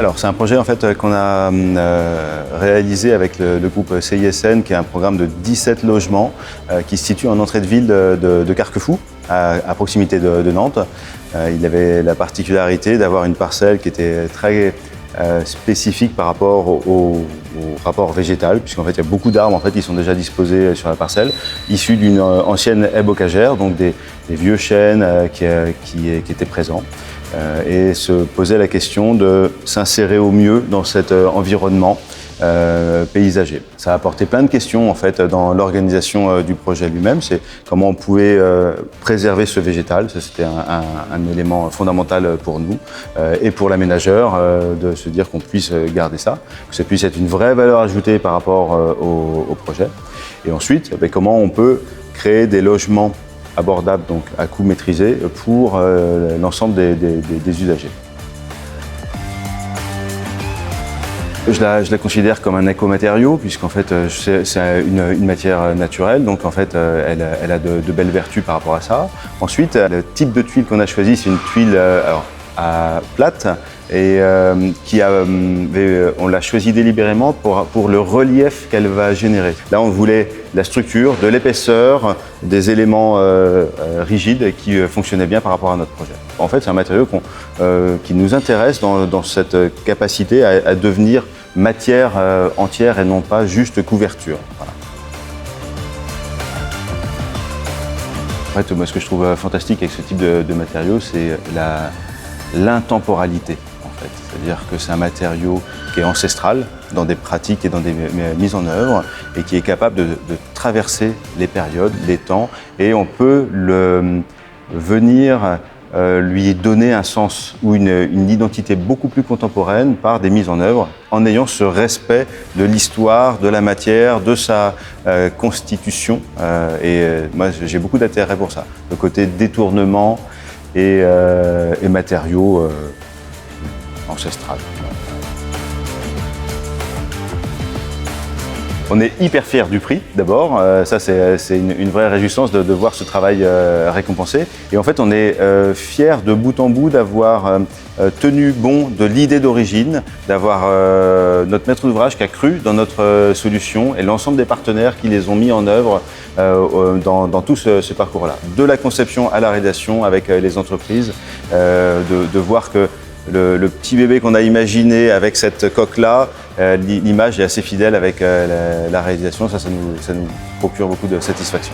Alors c'est un projet en fait qu'on a réalisé avec le groupe CISN, qui est un programme de 17 logements qui se situe en entrée de ville de Carquefou, à proximité de Nantes. Il avait la particularité d'avoir une parcelle qui était très spécifique par rapport au rapport végétal, puisqu'en fait il y a beaucoup d'arbres en fait, qui sont déjà disposés sur la parcelle, issus d'une ancienne haie bocagère, donc des vieux chênes qui étaient présents. Et se poser la question de s'insérer au mieux dans cet environnement paysager. Ça a apporté plein de questions en fait dans l'organisation du projet lui-même. C'est comment on pouvait préserver ce végétal. Ça, c'était un élément fondamental pour nous et pour l'aménageur de se dire qu'on puisse garder ça, que ça puisse être une vraie valeur ajoutée par rapport au projet. Et ensuite, comment on peut créer des logements abordables, donc à coût maîtrisé, pour l'ensemble des usagers. Je la considère comme un écomatériau, puisqu'en fait c'est une matière naturelle, donc en fait elle a de belles vertus par rapport à ça. Ensuite, le type de tuile qu'on a choisi, c'est une tuile plate, et on l'a choisi délibérément pour le relief qu'elle va générer. Là, on voulait la structure, de l'épaisseur, des éléments rigides qui fonctionnaient bien par rapport à notre projet. En fait, c'est un matériau qui nous intéresse dans cette capacité à devenir matière entière et non pas juste couverture. Voilà. En fait, moi, ce que je trouve fantastique avec ce type de matériau, c'est l'intemporalité. C'est-à-dire que c'est un matériau qui est ancestral dans des pratiques et dans des mises en œuvre et qui est capable de traverser les périodes, les temps, et on peut venir lui donner un sens ou une identité beaucoup plus contemporaine par des mises en œuvre, en ayant ce respect de l'histoire, de la matière, de sa constitution. Moi, j'ai beaucoup d'intérêt pour ça, le côté détournement et matériaux ancestral. On est hyper fiers du prix d'abord, ça c'est une vraie réjouissance de voir ce travail récompensé. Et en fait on est fiers de bout en bout d'avoir tenu bon de l'idée d'origine, d'avoir notre maître d'ouvrage qui a cru dans notre solution et l'ensemble des partenaires qui les ont mis en œuvre dans tout ce parcours-là. De la conception à la réalisation avec les entreprises, de voir que le petit bébé qu'on a imaginé avec cette coque-là, l'image est assez fidèle avec la réalisation. Ça nous procure beaucoup de satisfaction.